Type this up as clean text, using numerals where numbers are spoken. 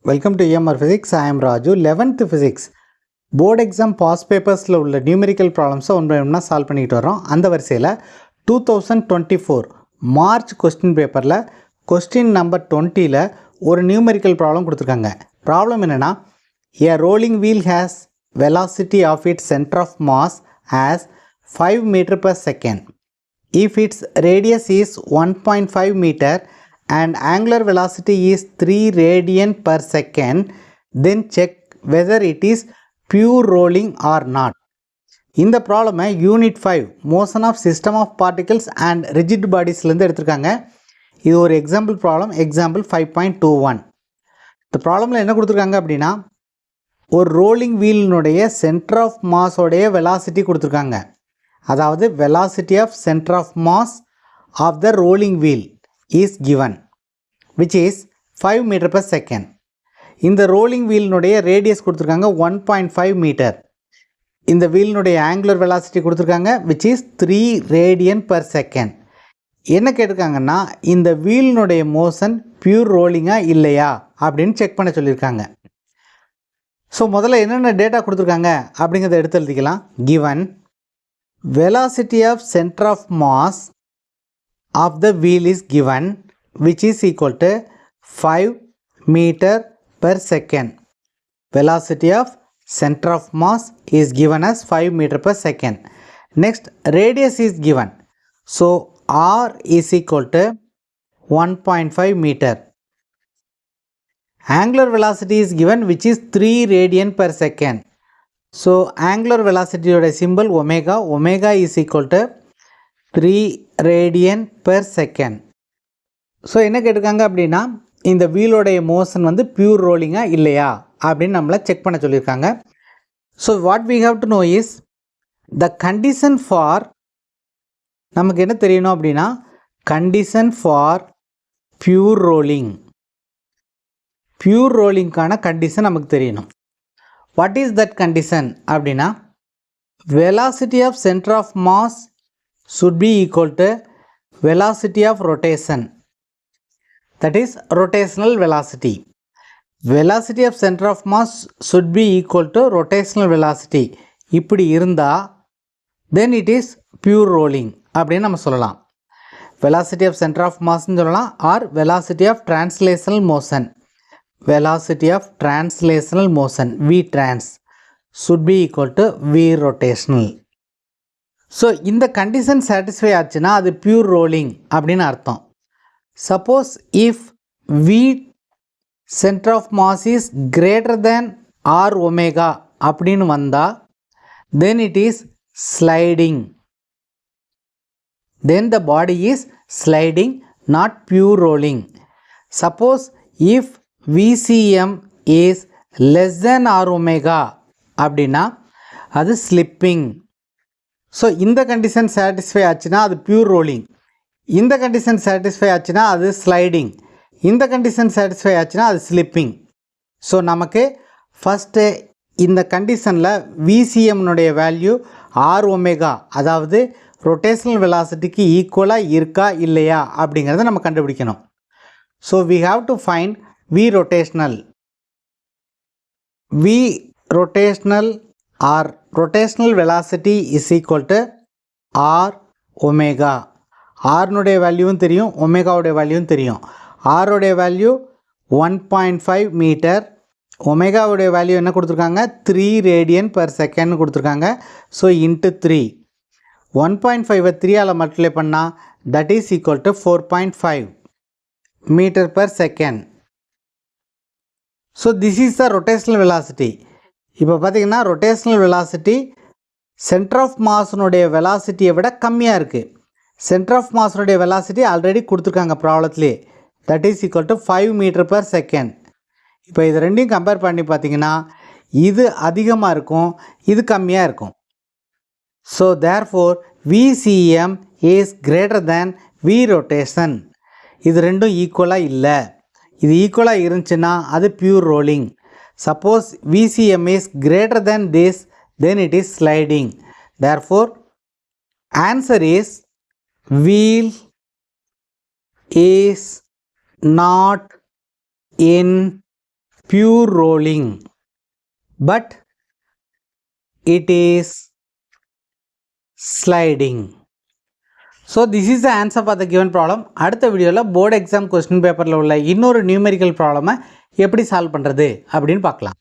Welcome to EMR Physics. I am Raju. 11th Physics board exam pass பேப்பர்ஸில் உள்ள numerical ப்ராப்ளம்ஸை ஒன்று ஒன்றா solve பண்ணிட்டு வரோம். அந்த வரிசையில் 2024 மார்ச் கொஸ்டின் பேப்பரில் கொஸ்டின் நம்பர் 20ல் ஒரு நியூமெரிக்கல் ப்ராப்ளம் கொடுத்துருக்காங்க. ப்ராப்ளம் என்னென்னா, a rolling wheel has velocity of its center of mass as 5 meter per second. If its radius is 1.5 meter and angular velocity is 3 radian per second, then check whether it is pure rolling or not. இந்த ப்ராப்ளமை unit 5 motion of system of particles and rigid பாடிஸ்லேருந்து எடுத்திருக்காங்க. இது ஒரு example problem, example 5.21. இந்த ப்ராப்ளமில் என்ன கொடுத்துருக்காங்க அப்படின்னா, ஒரு ரோலிங் வீலினுடைய சென்டர் ஆஃப் மாஸோடைய வெலாசிட்டி கொடுத்துருக்காங்க. அதாவது velocity of centre of mass of the rolling wheel is given, which is 5 meter per second. இந்த ரோலிங் வீலினுடைய ரேடியஸ் கொடுத்துருக்காங்க 1.5 மீட்டர். இந்த வீலினுடைய ஆங்குலர் வெலாசிட்டி கொடுத்துருக்காங்க which is 3 radian per second. என்ன கேட்டிருக்காங்கன்னா, இந்த வீலினுடைய மோஷன் பியூர் ரோலிங்காக இல்லையா அப்படின்னு செக் பண்ண சொல்லியிருக்காங்க. ஸோ முதல்ல என்னென்ன டேட்டா கொடுத்துருக்காங்க அப்படிங்கிறத எடுத்து எழுதிக்கலாம். given velocity of center of mass of the wheel is given, which is equal to 5 meter per second. Velocity of center of mass is given as 5 meter per second. Next, radius is given. So r is equal to 1.5 meter. Angular velocity is given, which is 3 radian per second. So angular velocity oda symbol omega. Omega is equal to 3 radian per second. So என்ன கேட்டிருக்காங்க அப்படின்னா, இந்த வீலோடைய motion வந்து pure ரோலிங்காக இல்லையா அப்படின்னு நம்மளை check பண்ண சொல்லியிருக்காங்க. So what we have to know is the condition for, நமக்கு என்ன தெரியணும் அப்படின்னா, condition for pure rolling, pure ரோலிங்கான கண்டிஷன் நமக்கு தெரியணும். வாட் இஸ் தட் கண்டிஷன் அப்படின்னா, velocity of centre of mass should be equal to velocity of rotation, that is rotational velocity. Velocity of center of mass should be equal to rotational velocity. இப்படி இருந்தால் then it is pure rolling அப்படின்னு நம்ம சொல்லலாம். velocity of center of mass சொல்லலாம், or velocity of translational motion. velocity of translational motion v trans should be equal to v rotational. So இந்த condition satisfy ஆச்சுன்னா அது pure rolling அப்படின்னு அர்த்தம். Suppose if V centre of mass is greater than r omega அப்படின்னு வந்தால் then it is sliding, then the body is sliding, not pure rolling. Suppose if VCM is less than r omega அப்படின்னா அது slipping. So இந்த condition satisfy ஆச்சுன்னா அது pure rolling, இந்த condition satisfy ஆச்சுன்னா அது ஸ்லைடிங், இந்த கண்டிஷன் சாட்டிஸ்ஃபை ஆச்சுன்னா அது ஸ்லிப்பிங். ஸோ நமக்கு ஃபஸ்ட்டு இந்த கண்டிஷனில் விசிஎம்னுடைய வேல்யூ ஆர் ஒமேகா, அதாவது ரொட்டேஷனல் வெலாசிட்டிக்கு ஈக்குவலாக இருக்கா இல்லையா அப்படிங்கிறத நம்ம கண்டுபிடிக்கணும். So we have to find V rotational. V rotational or rotational velocity is equal to r omega. r நுடைய வேல்யூவும் தெரியும், ஒமேகாவுடைய வேல்யூவும் தெரியும். r உடைய வேல்யூ 1.5 மீட்டர், ஒமேகாவுடைய வேல்யூ என்ன கொடுத்துருக்காங்க, 3 ரேடியன் பர் செகண்ட் கொடுத்துருக்காங்க. ஸோ இன்ட்டு 3, 1.5 3ஆல் மல்டிப்ளை பண்ணால் that is equal to 4.5 metre per second. So this is the rotational velocity. இப்போ பார்த்திங்கன்னா ரொட்டேஷனல் வெலாசிட்டி சென்டர் ஆஃப் மாஸினுடைய வெலாசிட்டியை விட கம்மியாக இருக்குது. சென்டர் ஆஃப் மாஸினுடைய வெலாசிட்டி ஆல்ரெடி கொடுத்துருக்காங்க ப்ராப்ளத்துலேயே, that is equal to 5 metre per second. இப்போ இது ரெண்டையும் கம்பேர் பண்ணி பார்த்திங்கன்னா இது அதிகமாக இருக்கும், இது கம்மியாக இருக்கும். So therefore VCM is greater than V rotation. இது ரெண்டும் ஈக்குவலாக இல்லை. இது ஈக்குவலாக இருந்துச்சுன்னா அது pure rolling. Suppose VCM is greater than this, then it is sliding. Therefore, answer is wheel is not in pure rolling, but it is sliding. So this is the answer for the given problem. அடுத்த வீடியோவில் board exam question பேப்பரில் உள்ள இன்னொரு numerical ப்ராப்ளமை எப்படி solve பண்ணுறது அப்படின்னு பார்க்கலாம்.